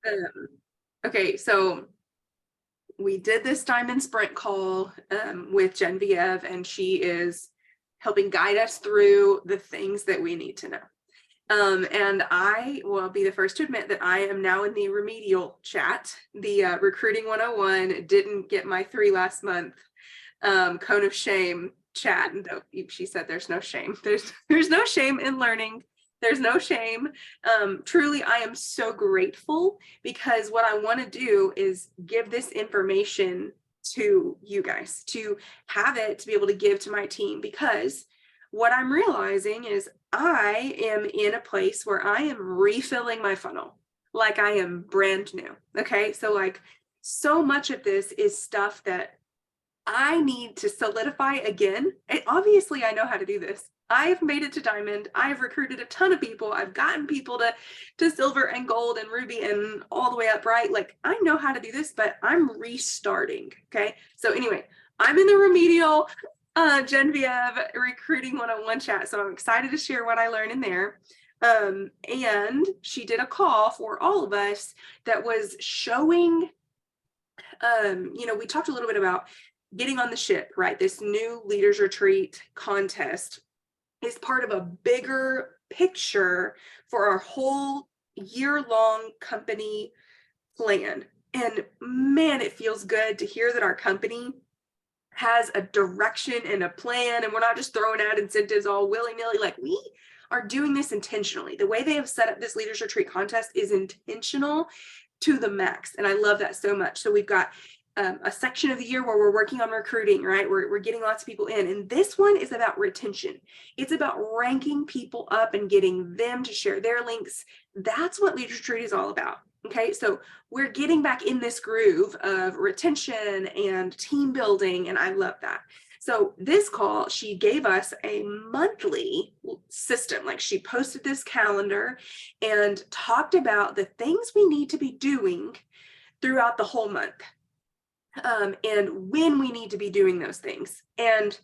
Um, okay, so we did this diamond sprint call with Genevieve, and she is helping guide us through the things that we need to know. And I will be the first to admit that I am now in the remedial chat. The recruiting 101 didn't get my 3 last month cone of shame chat. And she said there's no shame. There's no shame in learning. There's no shame. Truly, I am so grateful, because what I want to do is give this information to you guys, to have it to be able to give to my team, because what I'm realizing is I am in a place where I am refilling my funnel like I am brand new. Okay. So like, so much of this is stuff that I need to solidify again. And obviously I know how to do this. I've made it to diamond. I've recruited a ton of people. I've gotten people to silver and gold and ruby and all the way up, right? Like, I know how to do this, but I'm restarting. Okay. So anyway, I'm in the remedial Genevieve recruiting 101 chat. So I'm excited to share what I learned in there. And she did a call for all of us that was showing, we talked a little bit about getting on the ship, right? This new leaders retreat contest is part of a bigger picture for our whole year-long company plan. And man, it feels good to hear that our company has a direction and a plan, and we're not just throwing out incentives all willy-nilly. Like, we are doing this intentionally. The way they have set up this leaders retreat contest is intentional to the max, and I love that so much. So we've got a section of the year where we're working on recruiting, right? We're getting lots of people in, and this one is about retention. It's about ranking people up and getting them to share their links. That's what leaders retreat is all about. Okay, so we're getting back in this groove of retention and team building, and I love that. So this call, she gave us a monthly system. Like, she posted this calendar and talked about the things we need to be doing throughout the whole month, and when we need to be doing those things. And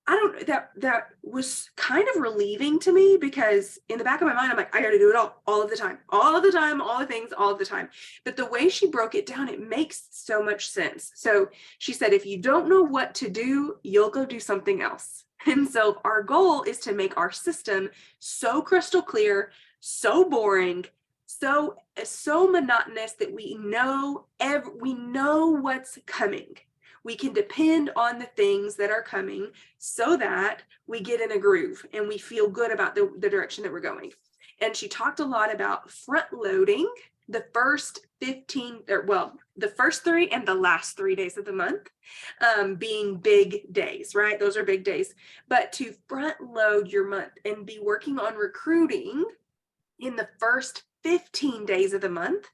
I don't, that was kind of relieving to me, because in the back of my mind, I'm like, I got to do it all of the time, all of the time, all the things, all of the time. But the way she broke it down, it makes so much sense. So she said, if you don't know what to do, you'll go do something else. And so our goal is to make our system so crystal clear, so boring, so monotonous that we know what's coming. We can depend on the things that are coming, so that we get in a groove and we feel good about the direction that we're going. And she talked a lot about front loading the first 15, the first 3 and the last 3 days of the month, being big days, right? Those are big days. But to front load your month and be working on recruiting in the first 15 days of the month,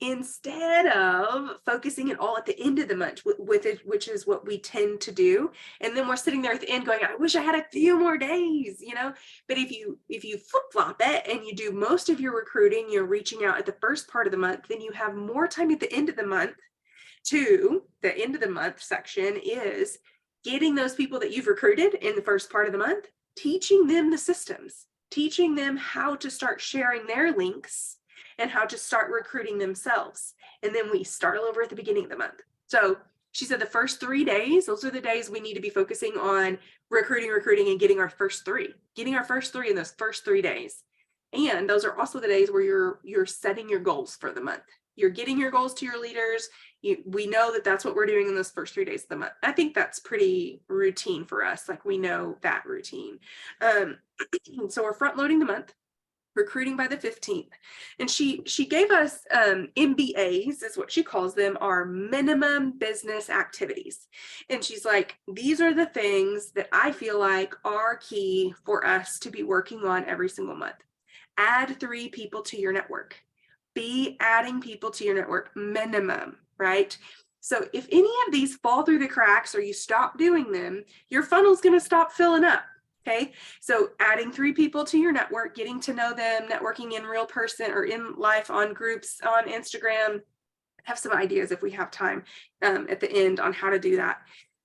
instead of focusing it all at the end of the month with it, which is what we tend to do. And then we're sitting there at the end going, I wish I had a few more days, But if you flip-flop it and you do most of your recruiting, you're reaching out at the first part of the month, then you have more time at the end of the month. To the end of the month section is getting those people that you've recruited in the first part of the month, teaching them the systems, teaching them how to start sharing their links and how to start recruiting themselves. And then we start all over at the beginning of the month. So she said the first 3 days, those are the days we need to be focusing on recruiting, and getting our first 3 in those first 3 days. And those are also the days where you're setting your goals for the month. You're getting your goals to your leaders. We know that that's what we're doing in those first 3 days of the month. I think that's pretty routine for us. Like, we know that routine. So we're front loading the month, recruiting by the 15th. And she gave us MBAs, is what she calls them, are minimum business activities. And she's like, these are the things that I feel like are key for us to be working on every single month. Add 3 people to your network. Be adding people to your network, minimum, right? So if any of these fall through the cracks or you stop doing them, your funnel's going to stop filling up. Okay, so adding 3 people to your network, getting to know them, networking in real person or in life, on groups, on Instagram. Have some ideas if we have time at the end on how to do that.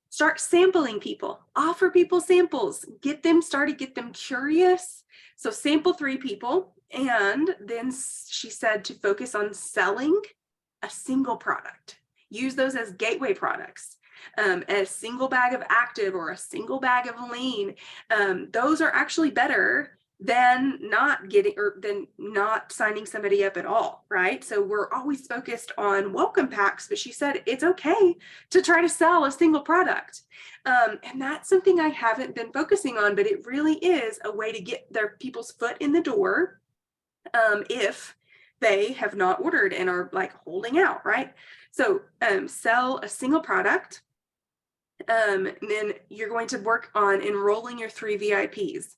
Start sampling people, offer people samples, get them started, get them curious. So sample 3 people, And then she said to focus on selling a single product. Use those as gateway products. A single bag of active or a single bag of lean. Those are actually better than not signing somebody up at all, right? So we're always focused on welcome packs, but she said it's okay to try to sell a single product. And that's something I haven't been focusing on, but it really is a way to get their people's foot in the door if they have not ordered and are like holding out, right? So sell a single product. And then you're going to work on enrolling your 3 VIPs.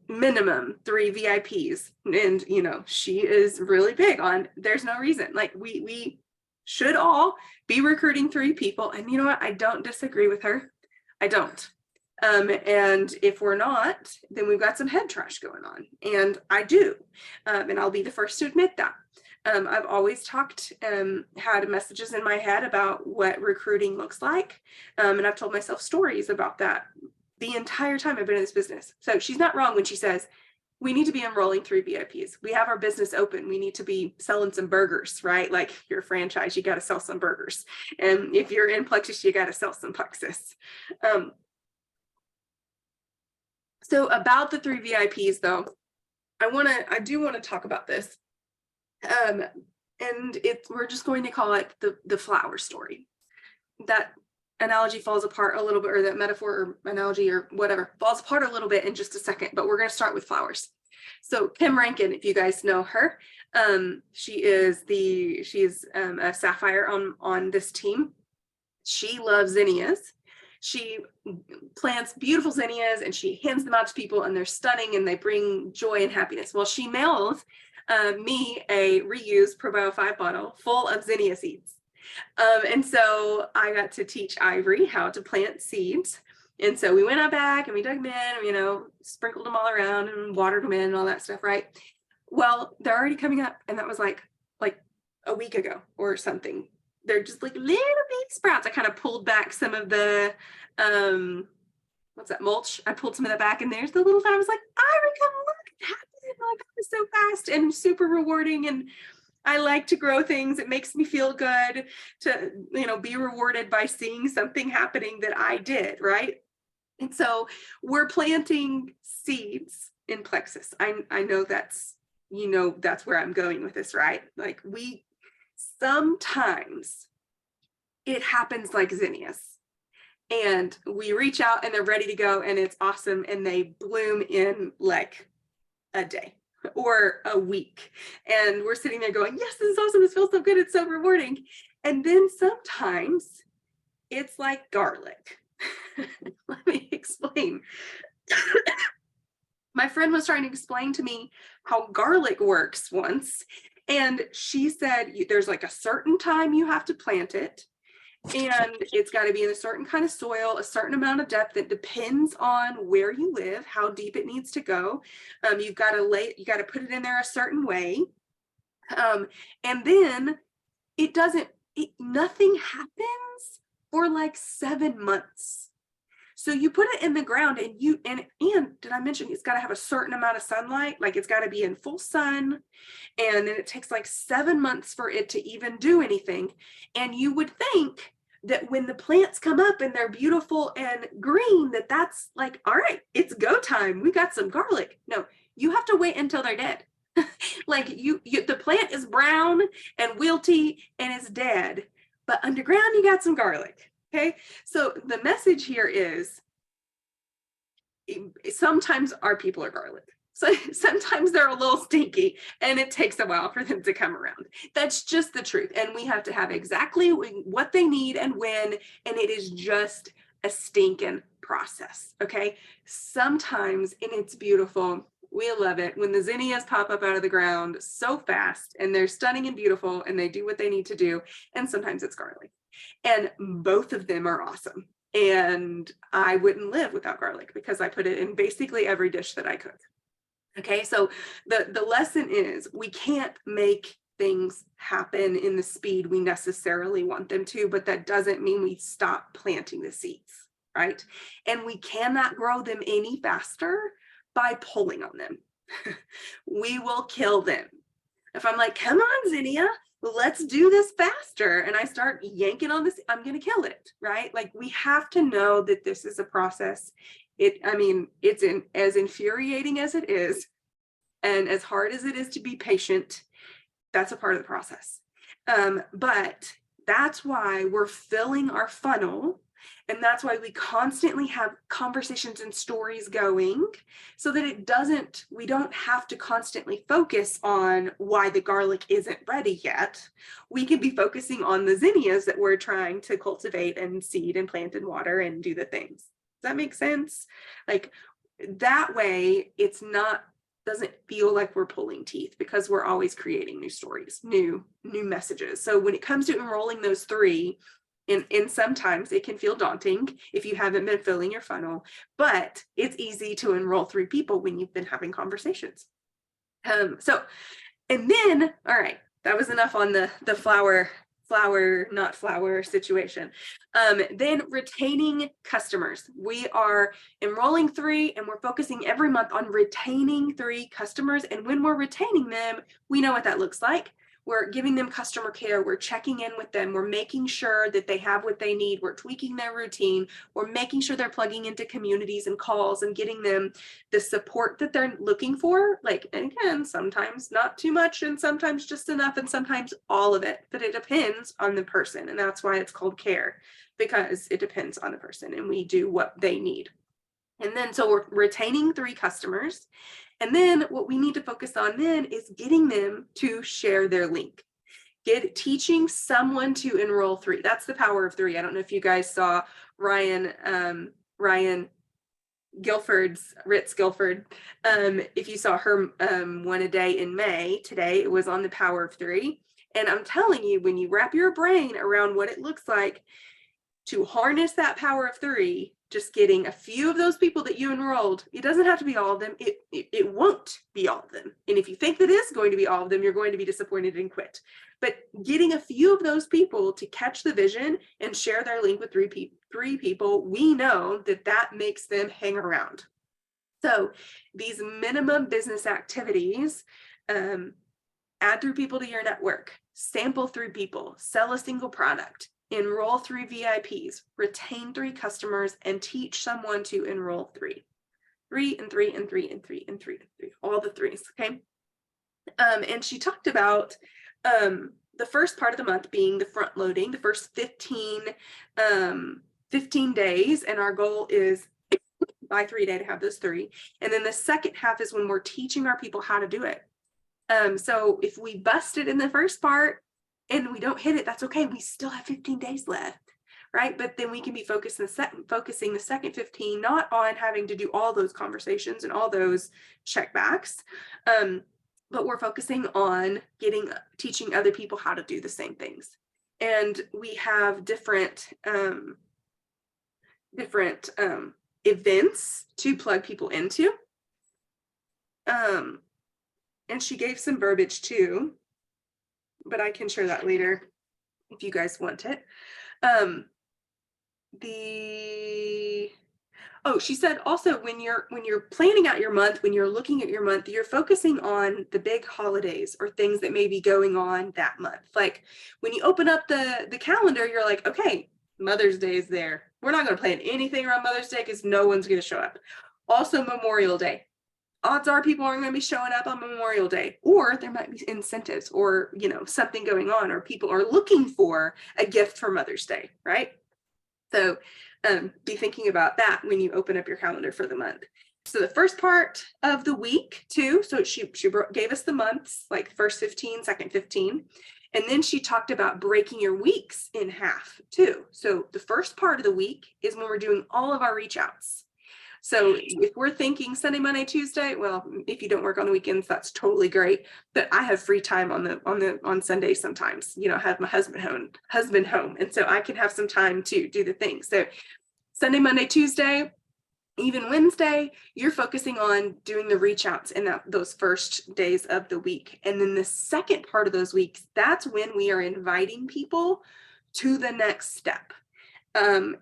Minimum 3 VIPs. And you know, she is really big on there's no reason. Like we should all be recruiting 3 people. And you know what? I don't disagree with her. I don't. And if we're not, then we've got some head trash going on. And I do. And I'll be the first to admit that. I've always had messages in my head about what recruiting looks like. And I've told myself stories about that the entire time I've been in this business. So she's not wrong when she says, we need to be enrolling 3 VIPs. We have our business open. We need to be selling some burgers, right? Like your franchise, you got to sell some burgers. And if you're in Plexus, you got to sell some Plexus. So about the 3 VIPs though, I do want to talk about this. And we're just going to call it the flower story. That analogy falls apart a little bit, or that metaphor or analogy or whatever falls apart a little bit in just a second, but we're going to start with flowers. So Kim Rankin, if you guys know her, she is a sapphire on this team. She loves zinnias. She plants beautiful zinnias and she hands them out to people, and they're stunning and they bring joy and happiness. Well, she mailed me a reused ProBio 5 bottle full of zinnia seeds. And so I got to teach Ivory how to plant seeds. And so we went out back and we dug them in, you know, sprinkled them all around and watered them in and all that stuff, right? Well, they're already coming up, and that was like a week ago or something. They're just like little baby sprouts. I kind of pulled back some of the what's that, mulch. I pulled some of that back, and there's the little time. I was like, Ivory, come look, it happened. Like, that was so fast and super rewarding. And I like to grow things. It makes me feel good to, you know, be rewarded by seeing something happening that I did, right? And so we're planting seeds in Plexus. I know that's, you know, that's where I'm going with this, right? Like sometimes it happens like zinnias, and we reach out and they're ready to go and it's awesome, and they bloom in like a day or a week, and we're sitting there going, yes, this is awesome, this feels so good, it's so rewarding. And then sometimes it's like garlic. Let me explain. My friend was trying to explain to me how garlic works once, and she said there's like a certain time you have to plant it, and it's got to be in a certain kind of soil, a certain amount of depth. That depends on where you live, how deep it needs to go. You got to put it in there a certain way, and then nothing happens for like 7 months. So you put it in the ground, and did I mention it's got to have a certain amount of sunlight? Like it's got to be in full sun, and then it takes like 7 months for it to even do anything. And you would think that when the plants come up and they're beautiful and green, that's like, all right, it's go time. We got some garlic. No, you have to wait until they're dead. Like the plant is brown and wilty and it's dead, but underground you got some garlic. Okay, so the message here is sometimes our people are garlic. So sometimes they're a little stinky and it takes a while for them to come around. That's just the truth. And we have to have exactly what they need and when, and it is just a stinking process. Okay, sometimes, and it's beautiful. We love it when the zinnias pop up out of the ground so fast and they're stunning and beautiful and they do what they need to do. And sometimes it's garlic. And both of them are awesome. And I wouldn't live without garlic because I put it in basically every dish that I cook. Okay, so the lesson is we can't make things happen in the speed we necessarily want them to, but that doesn't mean we stop planting the seeds, right? And we cannot grow them any faster by pulling on them. we will kill them. If I'm like, come on, Zinnia, let's do this faster, and I start yanking on this, I'm going to kill it, right? Like, we have to know that this is a process. It's as infuriating as it is, and as hard as it is to be patient, that's a part of the process. But that's why we're filling our funnel. And that's why we constantly have conversations and stories going, so that we don't have to constantly focus on why the garlic isn't ready yet. We can be focusing on the zinnias that we're trying to cultivate and seed and plant and water and do the things. Does that make sense? Like, that way doesn't feel like we're pulling teeth, because we're always creating new stories, new messages. So when it comes to enrolling those 3, and sometimes it can feel daunting if you haven't been filling your funnel, but it's easy to enroll 3 people when you've been having conversations. And then, all right, that was enough on the flower, not flower situation. Then retaining customers. We are enrolling 3, and we're focusing every month on retaining 3 customers. And when we're retaining them, we know what that looks like. We're giving them customer care. We're checking in with them. We're making sure that they have what they need. We're tweaking their routine. We're making sure they're plugging into communities and calls and getting them the support that they're looking for. Like, and again, sometimes not too much, and sometimes just enough, and sometimes all of it. But it depends on the person. And that's why it's called care, because it depends on the person, and we do what they need. And then, so we're retaining 3 customers. And then what we need to focus on then is getting them to share their link. Teaching someone to enroll 3. That's the power of 3. I don't know if you guys saw Ryan Ritz Guilford. If you saw her one a day in May, today it was on the power of 3. And I'm telling you, when you wrap your brain around what it looks like to harness that power of 3, just getting a few of those people that you enrolled, it doesn't have to be all of them. It won't be all of them. And if you think that is going to be all of them, you're going to be disappointed and quit. But getting a few of those people to catch the vision and share their link with 3 people, we know that makes them hang around. So these minimum business activities, add 3 people to your network, sample 3 people, sell a single product, enroll 3 VIPs, retain 3 customers, and teach someone to enroll 3. 3 and 3 and 3 and 3 and 3 and 3, all the 3s, okay? And she talked about the first part of the month being the front loading, the first 15 days, and our goal is by 3 day to have those 3. And then the second half is when we're teaching our people how to do it. So if we bust it in the first part and we don't hit it, that's okay. We still have 15 days left, right? But then we can be focusing the second 15, not on having to do all those conversations and all those checkbacks, but we're focusing on teaching other people how to do the same things. And we have different events to plug people into. And she gave some verbiage too, but I can share that later if you guys want it. She said also, when you're planning out your month, when you're looking at your month, you're focusing on the big holidays or things that may be going on that month. Like when you open up the calendar, you're like, okay, Mother's Day is there. We're not going to plan anything around Mother's Day because no one's going to show up. Also Memorial Day. Odds are people aren't going to be showing up on Memorial Day, or there might be incentives or, something going on, or people are looking for a gift for Mother's Day, right? So be thinking about that when you open up your calendar for the month. So the first part of the week too, so she gave us the months, like first 15, second 15. And then she talked about breaking your weeks in half too. So the first part of the week is when we're doing all of our reach outs. So if we're thinking Sunday, Monday, Tuesday, well, if you don't work on the weekends, that's totally great. But I have free time on Sunday sometimes. I have my husband home, and so I can have some time to do the things. So Sunday, Monday, Tuesday, even Wednesday, you're focusing on doing the reach outs in those first days of the week. And then the second part of those weeks, that's when we are inviting people to the next step to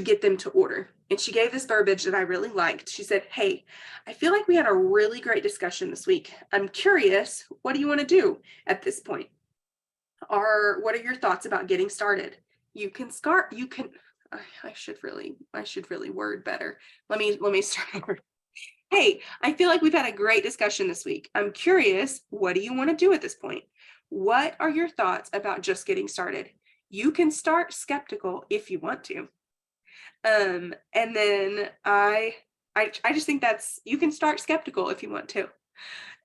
get them to order. and she gave this verbiage that I really liked. She said, "Hey, I feel like we had a really great discussion this week. I'm curious, what do you want to do at this point? Or what are your thoughts about getting started? You can start, you can, I should really word better. Let me start over. Hey, I feel like we've had a great discussion this week. I'm curious, what do you want to do at this point? What are your thoughts about just getting started? You can start skeptical if you want to." And then I just think that's, you can start skeptical if you want to.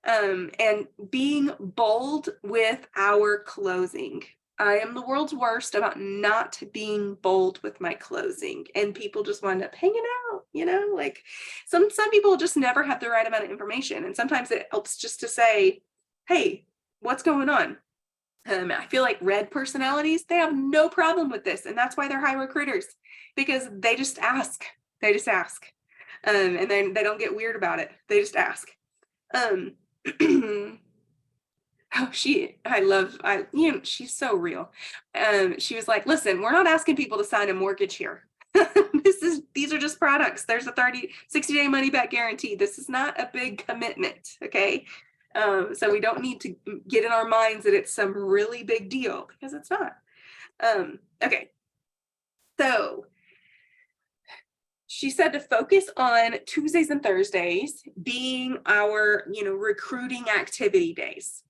And being bold with our closing. I am the world's worst about not being bold with my closing, and people just wind up hanging out, like some people just never have the right amount of information. And sometimes it helps just to say, "Hey, what's going on?" I feel like red personalities, they have no problem with this. And that's why they're high recruiters, because they just ask. They just ask. And then they don't get weird about it. They just ask. Oh, she's so real. She was like, "Listen, we're not asking people to sign a mortgage here. These are just products. There's a 60-day money back guarantee. This is not a big commitment. Okay. So we don't need to get in our minds that it's some really big deal, because it's not." Okay. So she said to focus on Tuesdays and Thursdays being our, recruiting activity days.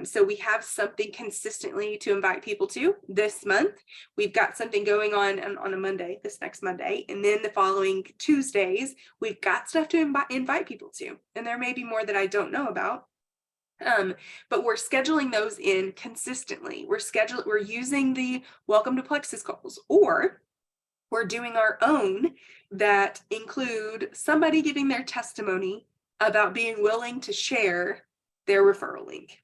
So we have something consistently to invite people to. This month, we've got something going on a Monday, this next Monday. And then the following Tuesdays, we've got stuff to invite people to. And there may be more that I don't know about. But we're scheduling those in consistently. We're using the Welcome to Plexus calls, or we're doing our own that include somebody giving their testimony about being willing to share their referral link,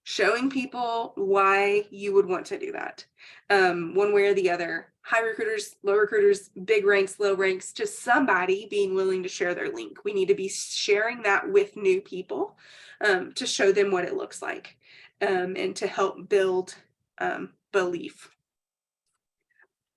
showing people why you would want to do that, one way or the other. High recruiters, low recruiters, big ranks, low ranks, just somebody being willing to share their link. We need to be sharing that with new people, to show them what it looks like, and to help build belief.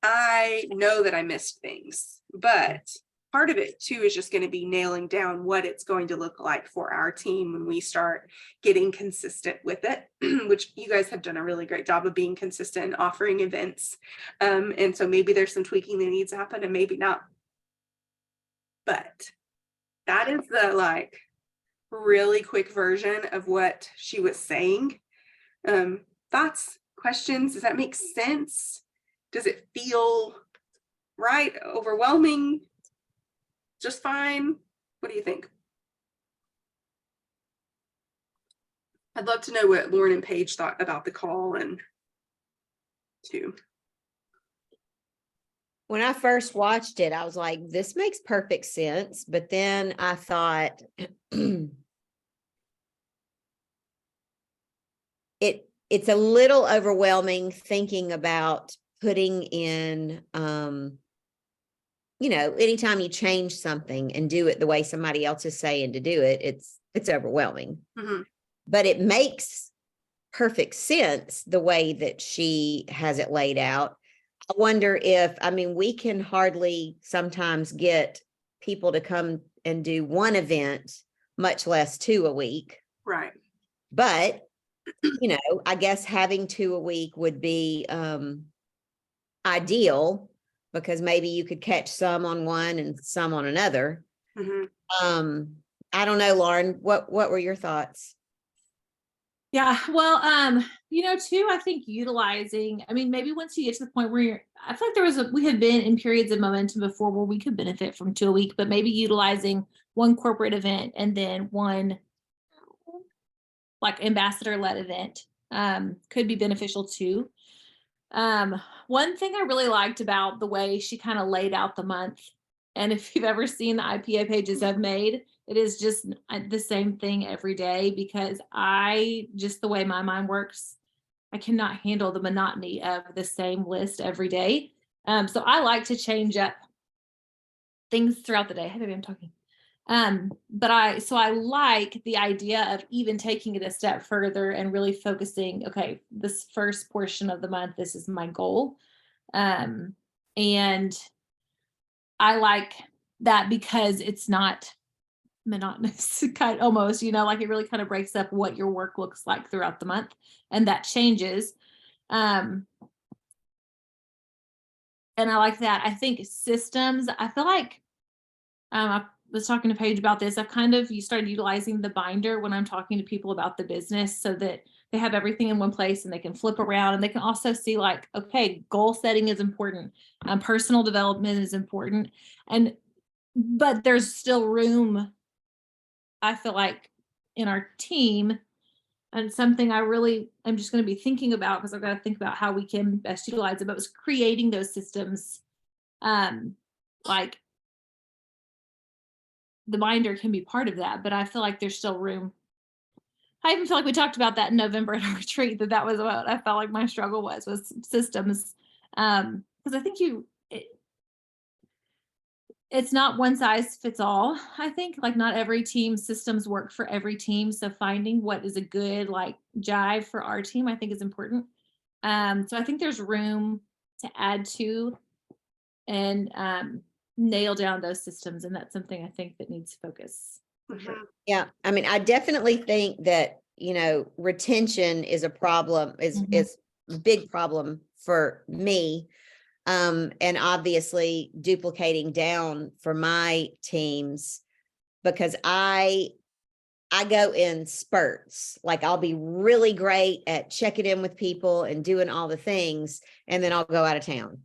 I know that I missed things, but part of it too is just going to be nailing down what it's going to look like for our team when we start getting consistent with it, which you guys have done a really great job of being consistent and offering events. And so maybe there's some tweaking that needs to happen, and maybe not. But that is the really quick version of what she was saying. Thoughts, questions? Does that make sense? Does it feel right? Overwhelming? Just fine? What do you think? I'd love to know what Lauren and Paige thought about the call, and too. When I first watched it, I was like, this makes perfect sense. But then I thought it's a little overwhelming thinking about putting in, anytime you change something and do it the way somebody else is saying to do it, it's overwhelming. Mm-hmm. But it makes perfect sense the way that she has it laid out. I wonder we can hardly sometimes get people to come and do one event, much less 2 a week. Right. But, I guess having 2 a week would be ideal, because maybe you could catch some on one and some on another. Mm-hmm. I don't know, Lauren, what were your thoughts? Yeah, well, too, I think utilizing, maybe once you get to the point where I feel like we had been in periods of momentum before where we could benefit from 2 a week, but maybe utilizing one corporate event and then one ambassador-led event could be beneficial too. One thing I really liked about the way she kind of laid out the month, and if you've ever seen the IPA pages I've made, it is just the same thing every day, because the way my mind works, I cannot handle the monotony of the same list every day. So I like to change up things throughout the day. Hey, baby, I'm talking. But I like the idea of even taking it a step further and really focusing, okay, this first portion of the month, this is my goal. And I like that because it's not monotonous, kind almost, like it really kind of breaks up what your work looks like throughout the month, and that changes. And I like that. I think systems, I feel like I was talking to Paige about this. You started utilizing the binder when I'm talking to people about the business, so that they have everything in one place and they can flip around, and they can also see like, okay, goal setting is important. Personal development is important. But there's still room, I feel like, in our team, and something I'm just going to be thinking about, because I've got to think about how we can best utilize it, but was creating those systems. Like the binder can be part of that, but I feel like there's still room. I even feel like we talked about that in November at our retreat, that was what I felt like my struggle was systems. Because I think it's not one size fits all. I think like not every team systems work for every team. So finding what is a good like jive for our team, I think is important. So I think there's room to add to and nail down those systems. And that's something I think that needs focus. For sure. Yeah. I mean, I definitely think that, retention is a problem, is a big problem for me. And obviously duplicating down for my teams, because I go in spurts. Like I'll be really great at checking in with people and doing all the things, and then I'll go out of town.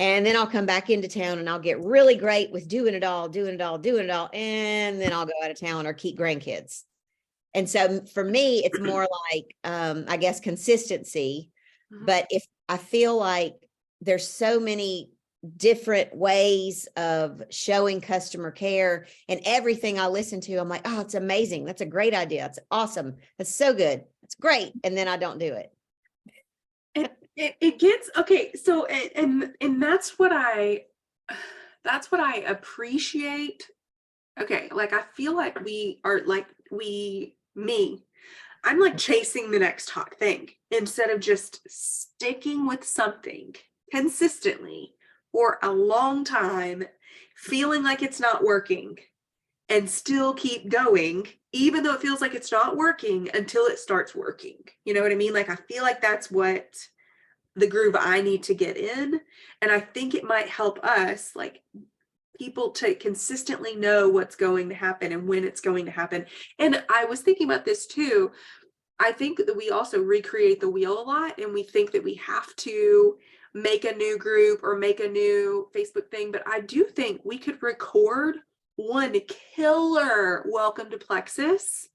And then I'll come back into town and I'll get really great with doing it all. And then I'll go out of town or keep grandkids. And so for me, it's more like, I guess, consistency. But if I feel like there's so many different ways of showing customer care, and everything I listen to, I'm like, oh, it's amazing. That's a great idea. It's awesome. That's so good. It's great. And then I don't do it. It gets okay. So and that's what I appreciate. Okay, like I feel like I'm like chasing the next hot thing instead of just sticking with something consistently for a long time, feeling like it's not working, and still keep going, even though it feels like it's not working until it starts working. You know what I mean? Like I feel like that's what the groove I need to get in. And I think it might help us, like people, to consistently know what's going to happen and when it's going to happen. And I was thinking about this too. I think that we also recreate the wheel a lot, and we think that we have to make a new group or make a new Facebook thing. But I do think we could record one killer welcome to Plexus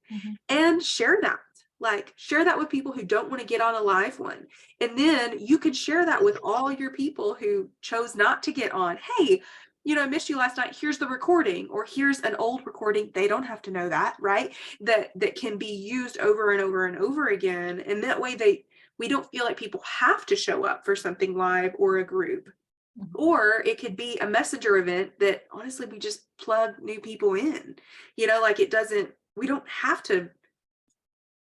and share that. Like share that with people who don't want to get on a live one. And then you could share that with all your people who chose not to get on. Hey, I missed you last night. Here's the recording, or here's an old recording. They don't have to know that, right? That can be used over and over and over again. And that way we don't feel like people have to show up for something live or a group. Or it could be a messenger event that honestly, we just plug new people in, like we don't have to.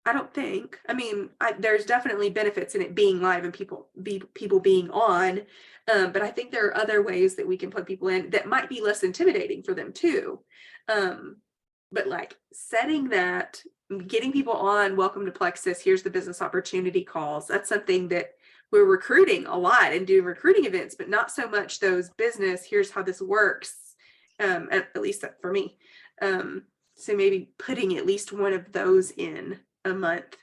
I don't think. I mean, there's definitely benefits in it being live and people being on, but I think there are other ways that we can plug people in that might be less intimidating for them too. But like setting that, getting people on, welcome to Plexus, here's the business opportunity calls. That's something that we're recruiting a lot and doing recruiting events, but not so much those business, here's how this works, at least for me. So maybe putting at least one of those in a month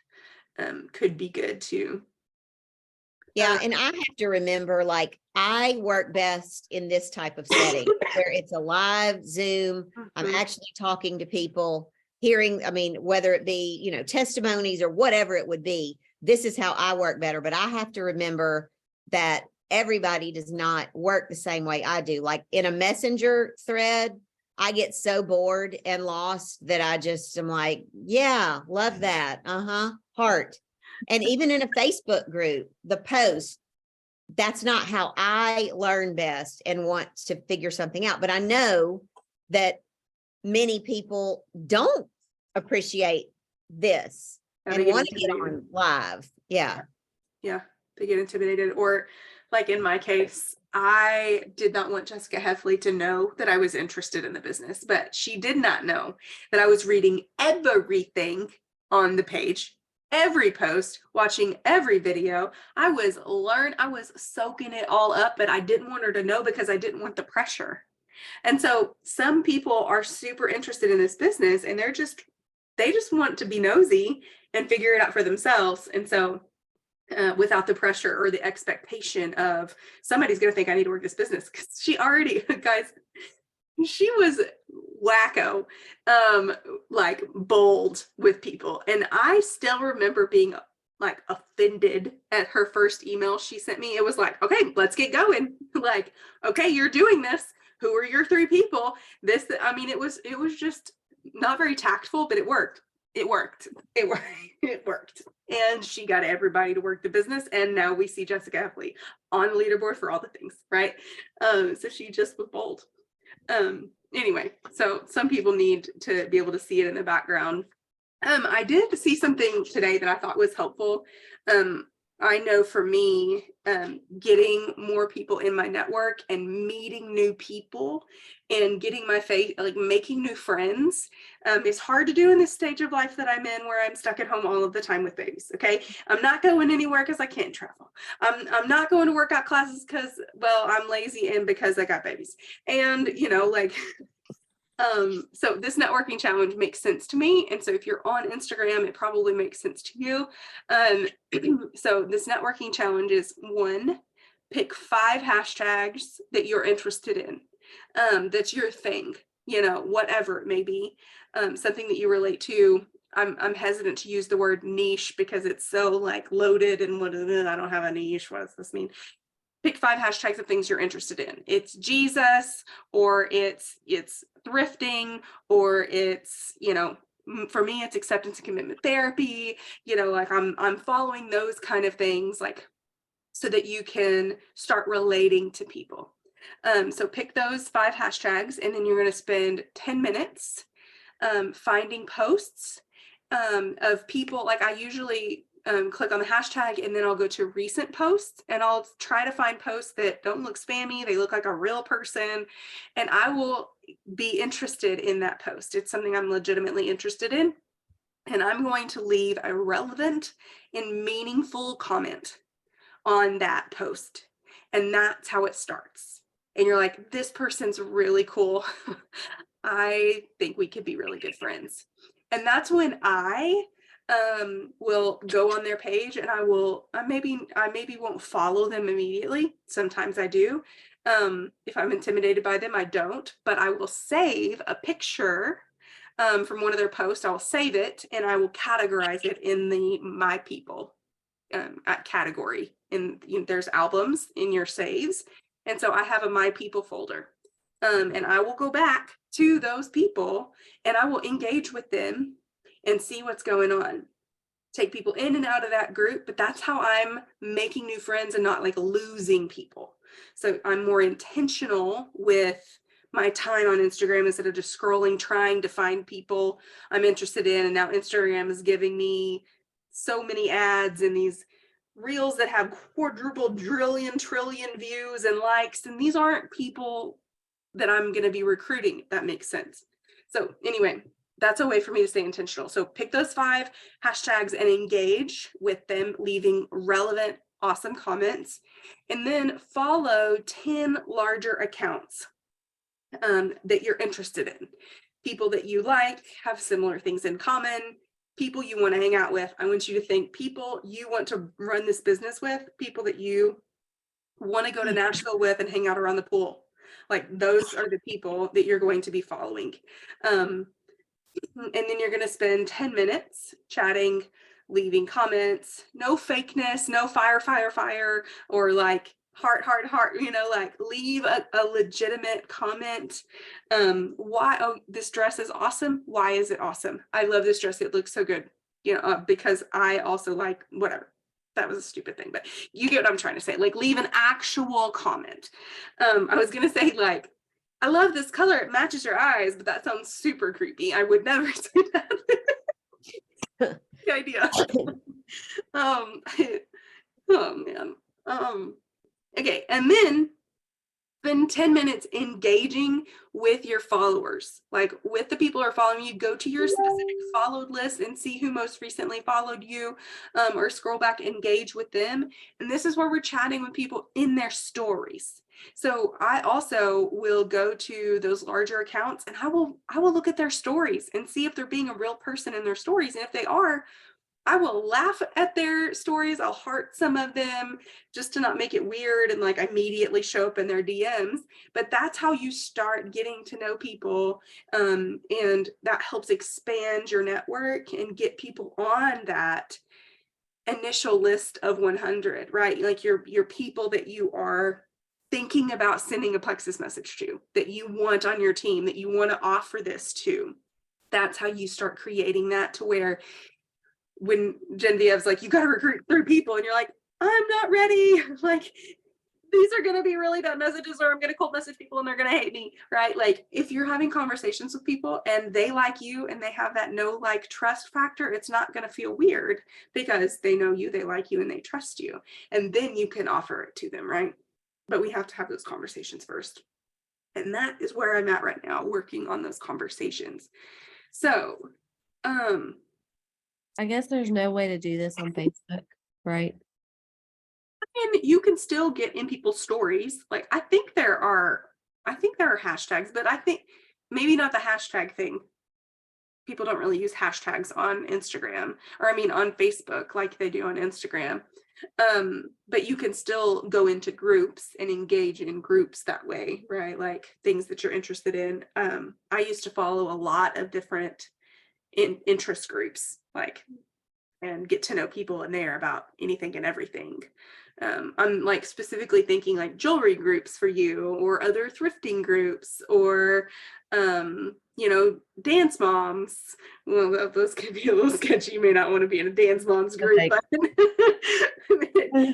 could be good too. Yeah. And I have to remember, like, I work best in this type of setting where it's a live Zoom. I'm actually talking to people, hearing, whether it be, testimonies or whatever it would be. This is how I work better. But I have to remember that everybody does not work the same way I do. Like in a messenger thread, I get so bored and lost that I just am like, yeah, love that. Heart. And even in a Facebook group, the post, that's not how I learn best and want to figure something out. But I know that many people don't appreciate this and want to get on live. Yeah. Yeah. They get intimidated, or like in my case, I did not want Jessica Heffley to know that I was interested in the business, but she did not know that I was reading everything on the page, every post, watching every video. I was soaking it all up, but I didn't want her to know because I didn't want the pressure. And so some people are super interested in this business and they just want to be nosy and figure it out for themselves. And so without the pressure or the expectation of somebody's going to think I need to work this business, because she already, guys, she was wacko, like bold with people. And I still remember being like offended at her first email she sent me. It was like, okay, let's get going. Like, okay, you're doing this. Who are your 3 people? I mean, it was just not very tactful, but it worked. It worked. It worked. And she got everybody to work the business. And now we see Jessica Heffley on the leaderboard for all the things, right? So she just was bold. Anyway, so some people need to be able to see it in the background. I did see something today that I thought was helpful. I know for me, getting more people in my network and meeting new people and getting my face, like making new friends, is hard to do in this stage of life that I'm in, where I'm stuck at home all of the time with babies. Okay. I'm not going anywhere because I can't travel. I'm not going to workout classes because, well, I'm lazy and because I got babies. And, like, so this networking challenge makes sense to me. And so if you're on Instagram, it probably makes sense to you. So this networking challenge is 1, pick 5 hashtags that you're interested in. That's your thing, whatever it may be, something that you relate to. I'm hesitant to use the word niche because it's so like loaded and I don't have a niche. What does this mean? Pick 5 hashtags of things you're interested in. It's Jesus, or it's thrifting, or it's, for me, it's acceptance and commitment therapy, like I'm following those kind of things, like, so that you can start relating to people. So pick those 5 hashtags, and then you're going to spend 10 minutes finding posts of people. Like I usually click on the hashtag and then I'll go to recent posts and I'll try to find posts that don't look spammy. They look like a real person, and I will be interested in that post. It's something I'm legitimately interested in, and I'm going to leave a relevant and meaningful comment on that post. And that's how it starts. And you're like, this person's really cool. I think we could be really good friends. And that's when I will go on their page, and I maybe won't follow them immediately. Sometimes I do. If I'm intimidated by them, I don't, but I will save a picture from one of their posts. I will save it and I will categorize it in the My People category. And there's albums in your saves. And so I have a My People folder. And I will go back to those people and I will engage with them and see what's going on. Take people in and out of that group, but that's how I'm making new friends and not like losing people. So I'm more intentional with my time on Instagram instead of just scrolling, trying to find people I'm interested in. And now Instagram is giving me so many ads and these reels that have quadruple trillion views and likes. And these aren't people that I'm going to be recruiting, if that makes sense. So anyway, that's a way for me to stay intentional. So pick those 5 hashtags and engage with them, leaving relevant, awesome comments, and then follow 10 larger accounts that you're interested in. People that you like, have similar things in common, people you want to hang out with. I want you to think people you want to run this business with, people that you want to go to Nashville with and hang out around the pool. Like those are the people that you're going to be following. And then you're going to spend 10 minutes chatting, leaving comments, no fakeness, no fire, or like heart, like leave a legitimate comment. Why? Oh, this dress is awesome. Why is it awesome? I love this dress. It looks so good. Because I also like whatever. That was a stupid thing, but you get what I'm trying to say. Like leave an actual comment. I was going to say like, I love this color. It matches your eyes, but that sounds super creepy. I would never say that. The idea. Oh man. Okay, and then spend 10 minutes engaging with your followers, like with the people who are following you. Go to your specific followed list and see who most recently followed you, or scroll back, engage with them. And this is where we're chatting with people in their stories. So I also will go to those larger accounts and I will look at their stories and see if they're being a real person in their stories. And if they are, I will laugh at their stories. I'll heart some of them just to not make it weird and like immediately show up in their DMs. But that's how you start getting to know people. And that helps expand your network and get people on that initial list of 100, right? Like your people that you are thinking about sending a Plexus message to, that you want on your team, that you want to offer this to. That's how you start creating that, to where when Genevieve's like, you got to recruit 3 people, and you're like, I'm not ready. Like, these are going to be really bad messages, or I'm going to cold message people and they're going to hate me, right? Like, if you're having conversations with people and they like you and they have that know, like, trust factor, it's not going to feel weird because they know you, they like you, and they trust you. And then you can offer it to them, right? But we have to have those conversations first. And that is where I'm at right now, working on those conversations. So, I guess there's no way to do this on Facebook, right? and you can still get in people's stories. Like, I think there are hashtags, but I think maybe not the hashtag thing. People don't really use hashtags on Instagram, or I mean on Facebook like they do on Instagram. But you can still go into groups and engage in groups that way, right? Like things that you're interested in. I used to follow a lot of different interest groups, like, and get to know people in there about anything and everything. I'm like specifically thinking like jewelry groups for you, or other thrifting groups, or dance moms. Well, those can be a little sketchy. You may not want to be in a dance moms group, Okay. but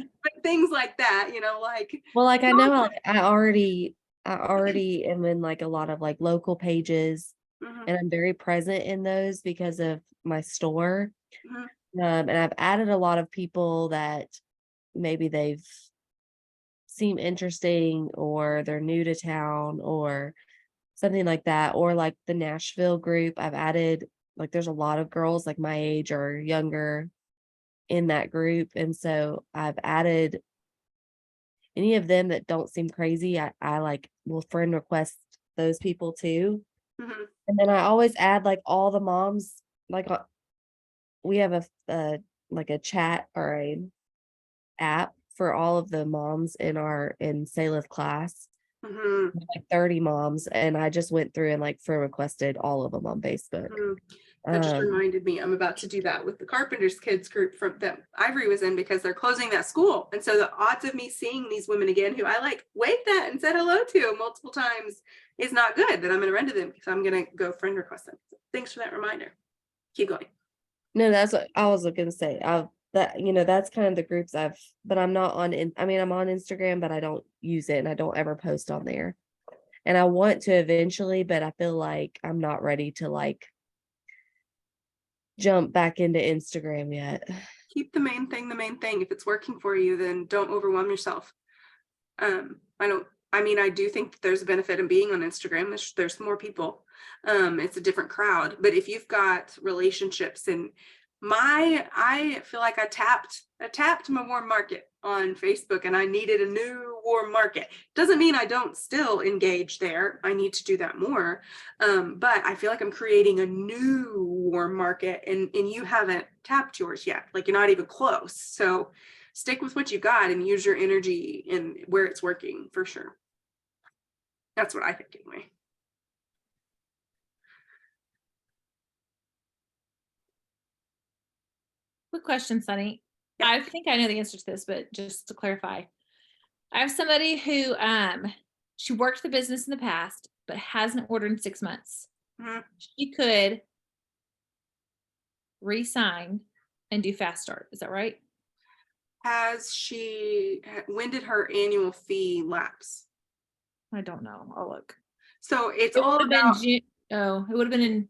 things like that, like. Well, like I know, like I already am in like a lot of like local pages, Mhm, and I'm very present in those because of my store. mhm, And I've added a lot of people that maybe they've seem interesting, or they're new to town, or something like that. Or like the Nashville group, I've added, like there's a lot of girls like my age or younger in that group. And so I've added any of them that don't seem crazy. I like will friend request those people too. mhm. And then I always add like all the moms, like we have like a chat or a app for all of the moms in Salif class, Mhm, like 30 moms, and I just went through and like friend requested all of them on Facebook. mhm. That just reminded me, I'm about to do that with the Carpenter's Kids group from that Ivory was in, because they're closing that school. And so the odds of me seeing these women again, who I like waved at and said hello to multiple times, is not good, that I'm going to run to them, because I'm going to go friend request them. So thanks for that reminder. Keep going. No, that's what I was looking to say. That's kind of the groups but I'm not on, I'm on Instagram, but I don't use it and I don't ever post on there. And I want to eventually, but I feel like I'm not ready to like jump back into Instagram yet. Keep the main thing the main thing. If it's working for you, then don't overwhelm yourself. I do think that there's a benefit in being on Instagram. There's more people. It's a different crowd. But if you've got relationships, and I feel like I tapped my warm market on Facebook, and I needed a new warm market. Doesn't mean I don't still engage there. I need to do that more. But I feel like I'm creating a new warm market, and you haven't tapped yours yet. Like, you're not even close. So stick with what you got and use your energy in where it's working, for sure. That's what I think anyway. Quick question, Sunny. Yeah. I think I know the answer to this, but just to clarify, I have somebody who she worked the business in the past, but hasn't ordered in 6 months. Mhm. She could re-sign and do fast start. Is that right? When did her annual fee lapse? I don't know. I'll look. So it's It all would have about been June. Oh, it would have been in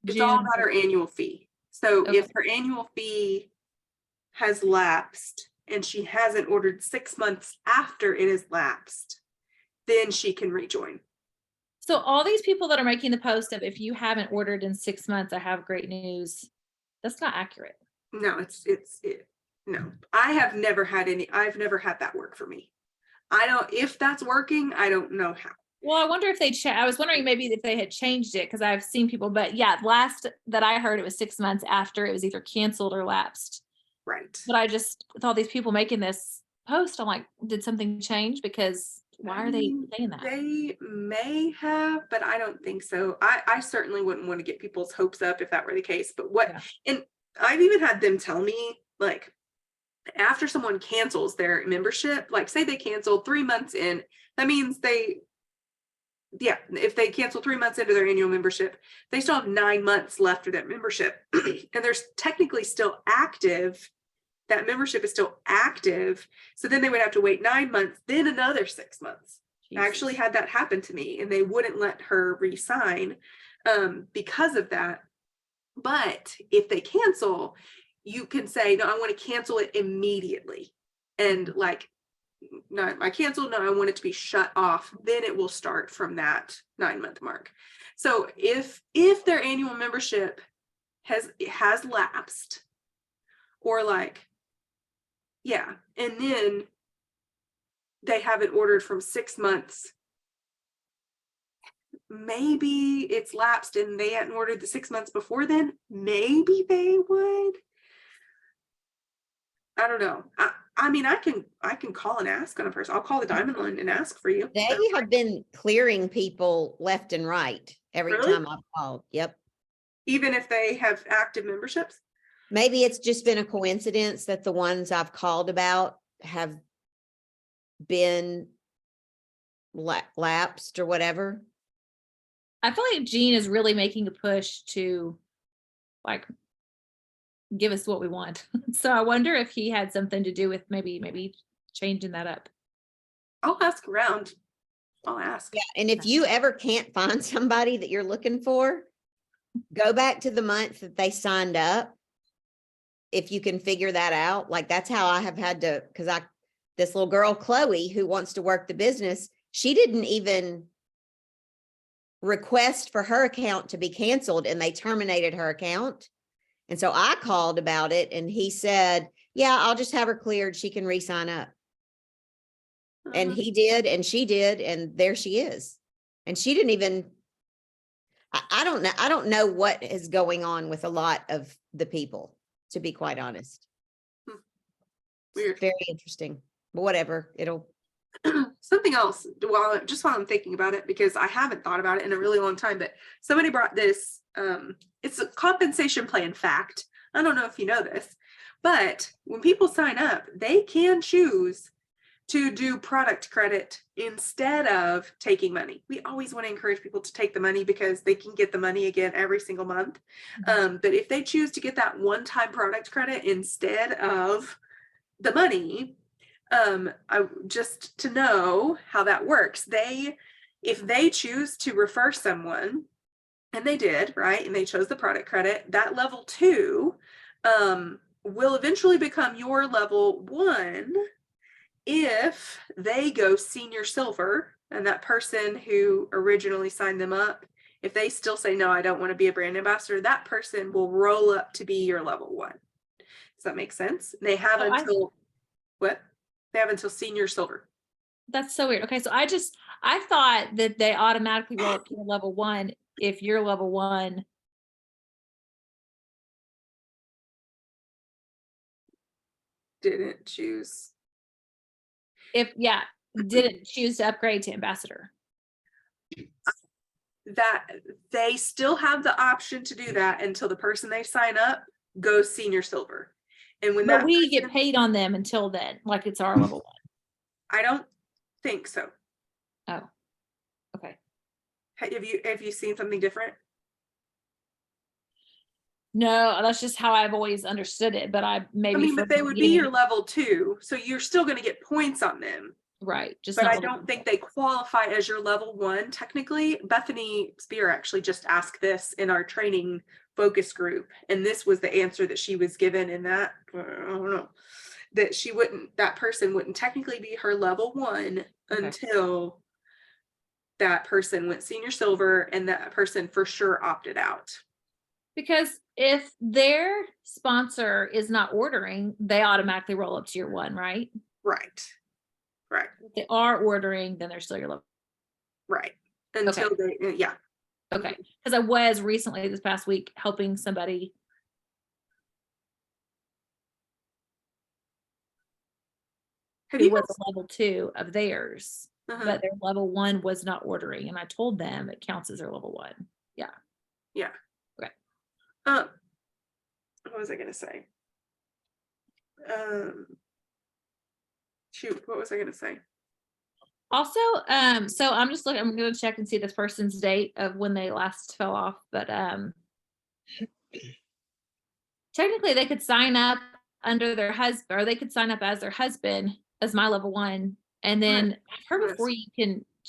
it's all June. about her annual fee. So Okay. if her annual fee has lapsed and she hasn't ordered 6 months after it has lapsed, then she can rejoin. So all these people that are making the post of, if you haven't ordered in 6 months, I have great news. That's not accurate. No, no, I've never had that work for me. If that's working, I don't know how. Well, I wonder if I was wondering maybe if they had changed it, because I've seen people, but yeah, last that I heard, it was 6 months after it was either canceled or lapsed. Right. But I just, with all these people making this post, I'm like, did something change? Because why are they saying that? They may have, but I don't think so. I certainly wouldn't want to get people's hopes up if that were the case. But and I've even had them tell me, like, after someone cancels their membership, like say they canceled 3 months in, that means if they cancel 3 months into their annual membership, they still have 9 months left of that membership. And they're technically still active. That membership is still active. So then they would have to wait 9 months, then another 6 months. Jesus. I actually had that happen to me, and they wouldn't let her re-sign because of that. But if they cancel, you can say, no, I want to cancel it immediately. And like, no, I canceled, no, I want it to be shut off. Then it will start from that 9 month mark. So if their annual membership has lapsed, or like, and then they haven't ordered from 6 months, maybe it's lapsed and they hadn't ordered the 6 months before then, maybe they would. I don't know. I mean, I can call and ask on a person. I'll call the Diamond Line and ask for you. They have been clearing people left and right every Really? time I've called. Yep. Even if they have active memberships? Maybe it's just been a coincidence that the ones I've called about have been lapsed or whatever. I feel like Jean is really making a push to like give us what we want. So I wonder if he had something to do with maybe changing that up. I'll ask around. I'll ask. Yeah. And if you ever can't find somebody that you're looking for, go back to the month that they signed up. If you can figure that out, like that's how I have had to, because this little girl, Chloe, who wants to work the business, she didn't even request for her account to be canceled, and they terminated her account. And so I called about it, and he said, yeah, I'll just have her cleared. She can re-sign up. And he did, and she did, and there she is. And she didn't even, I don't know. I don't know what is going on with a lot of the people, to be quite honest. Weird. Very interesting, but whatever, it'll. Something else, while I'm thinking about it, because I haven't thought about it in a really long time, but somebody brought this, it's a compensation plan fact. I don't know if you know this, but when people sign up, they can choose to do product credit instead of taking money. We always want to encourage people to take the money because they can get the money again every single month. But if they choose to get that one-time product credit instead of the money, I just to know how that works. If they choose to refer someone, and they did, right, and they chose the product credit, that level 2 will eventually become your level 1 if they go senior silver, and that person who originally signed them up, if they still say, no, I don't want to be a brand ambassador, that person will roll up to be your level 1. Does that make sense? They have what? They have until senior silver. That's so weird. Okay, so I thought that they automatically roll up to your level 1 if you're level 1. Didn't choose. Didn't choose to upgrade to ambassador. That they still have the option to do that until the person they sign up goes senior silver. And when But we get paid on them until then, like it's our level 1. I don't think so. Oh, okay. Have you seen something different? No, that's just how I've always understood it. But but they would be your level 2, so you're still going to get points on them. Right. But I don't think they qualify as your level 1 technically. Bethany Spear actually just asked this in our training focus group, and this was the answer that she was given in that. I don't know. that that person wouldn't technically be her level 1 until that person went senior silver and that person for sure opted out. Because if their sponsor is not ordering, they automatically roll up to your 1, right? Right. If they are ordering, then they're still your level. Right. Until they, yeah. Okay. Because I was recently this past week helping somebody. Have Who you was guys, a level 2 of theirs, but their level 1 was not ordering. And I told them it counts as their level 1. Yeah. Yeah. Okay. What was I gonna say? Shoot, what was I gonna say? Also, so I'm just looking, I'm gonna check and see this person's date of when they last fell off, but technically they could sign up under their husband, or they could sign up as their husband as my level 1. And then I've heard before you can